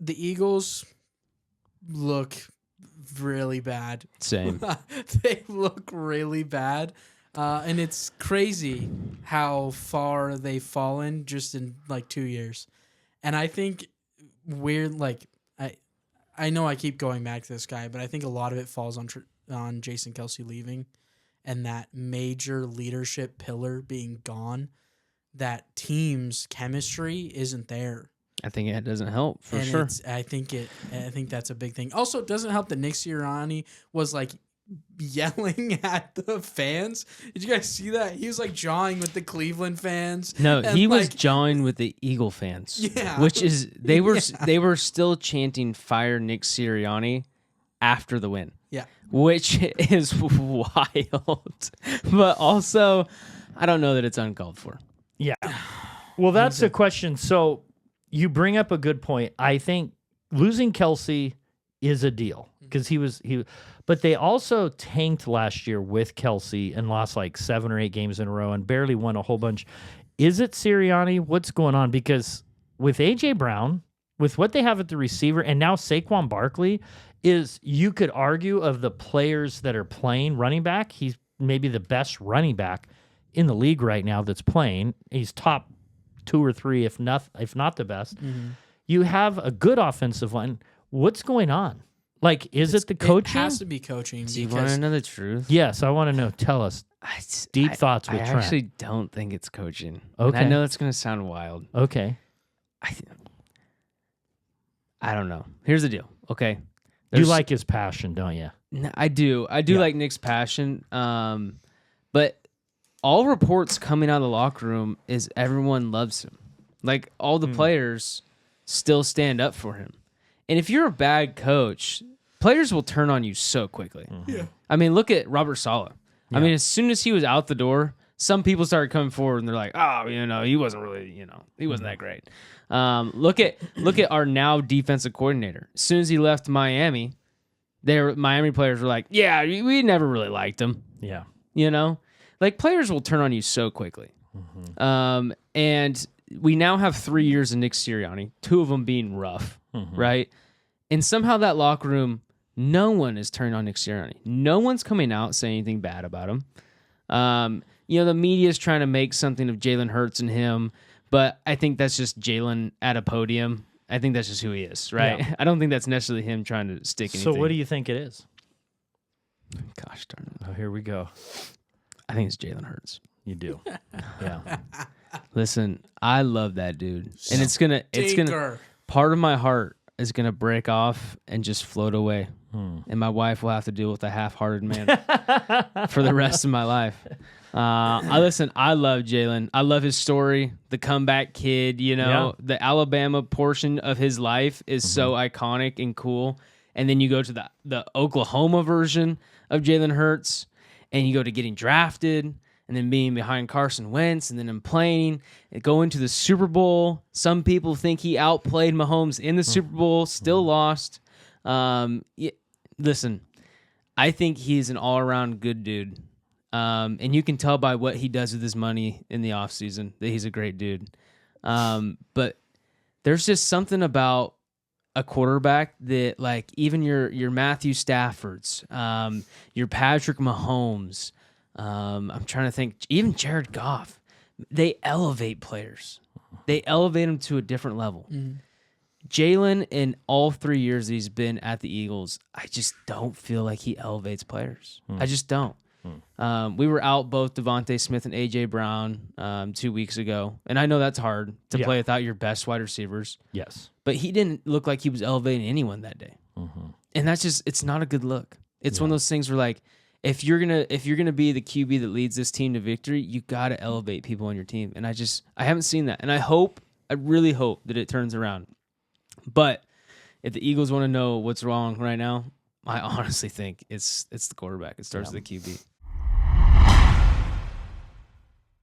the Eagles look really bad. Same. They look really bad. And it's crazy how far they've fallen just in like 2 years. And I think I know I keep going back to this guy, but I think a lot of it falls on Jason Kelce leaving and that major leadership pillar being gone. That team's chemistry isn't there. I think it doesn't help for sure. I think that's a big thing. Also, it doesn't help that Nick Sirianni was like yelling at the fans. Did you guys see that? He was like jawing with the Cleveland fans. No, he was jawing with the Eagle fans. Yeah, which is they were still chanting "Fire Nick Sirianni" after the win. Yeah, which is wild, but also I don't know that it's uncalled for. Yeah. Well, that's the question. So you bring up a good point. I think losing Kelce is a deal because but they also tanked last year with Kelce and lost like 7 or 8 games in a row and barely won a whole bunch. Is it Sirianni? What's going on? Because with A.J. Brown, with what they have at the receiver, and now Saquon Barkley you could argue of the players that are playing running back, he's maybe the best running back in the league right now that's playing. He's top 2 or 3, if not the best. Mm-hmm. You have a good offensive line. What's going on? Like, is it the coaching? It has to be coaching. Do you want to know the truth? Yes, I want to know. Tell us. Deep thoughts with Trent. I actually don't think it's coaching. Okay. And I know it's going to sound wild. Okay. I don't know. Here's the deal. Okay. You like his passion, don't you? I do. I do like Nick's passion. But all reports coming out of the locker room is everyone loves him. Like, all the players still stand up for him. And if you're a bad coach, players will turn on you so quickly. Mm-hmm. Yeah. I mean, look at Robert Saleh. Yeah. I mean, as soon as he was out the door, some people started coming forward and they're like, oh, he wasn't really, he wasn't that great. Look at our now defensive coordinator. As soon as he left Miami, Miami players were like, yeah, we never really liked him. Yeah. Like, players will turn on you so quickly. Mm-hmm. And we now have 3 years of Nick Sirianni, 2 of them being rough, right? And somehow that locker room, no one is turning on Nick Sirianni. No one's coming out saying anything bad about him. The media is trying to make something of Jalen Hurts and him, but I think that's just Jalen at a podium. I think that's just who he is, right? Yeah. I don't think that's necessarily him trying to stick anything. So what do you think it is? Gosh darn it. Oh, here we go. I think it's Jalen Hurts. You do. Yeah. Listen, I love that dude. And it's gonna part of my heart is gonna break off and just float away. And my wife will have to deal with a half-hearted man for the rest of my life. I love Jalen. I love his story, the comeback kid, the Alabama portion of his life is so iconic and cool. And then you go to the Oklahoma version of Jalen Hurts, and you go to getting drafted, and then being behind Carson Wentz, and then him playing, and going to the Super Bowl. Some people think he outplayed Mahomes in the Super Bowl, still lost. Listen, I think he's an all-around good dude. And you can tell by what he does with his money in the offseason that he's a great dude. But there's just something about a quarterback that, like, even your Matthew Staffords, your Patrick Mahomes, I'm trying to think, even Jared Goff, they elevate players. They elevate them to a different level. Mm-hmm. Jalen, in all 3 years that he's been at the Eagles, I just don't feel like he elevates players. I just don't. We were out both Devontae Smith and A.J. Brown 2 weeks ago, and I know that's hard to play without your best wide receivers. Yes. But he didn't look like he was elevating anyone that day. And that's just, it's not a good look. It's one of those things where, like, if you're gonna be the QB that leads this team to victory, you got to elevate people on your team. And I haven't seen that. And I really hope that it turns around. But if the Eagles want to know what's wrong right now, I honestly think it's the quarterback. It starts with the QB.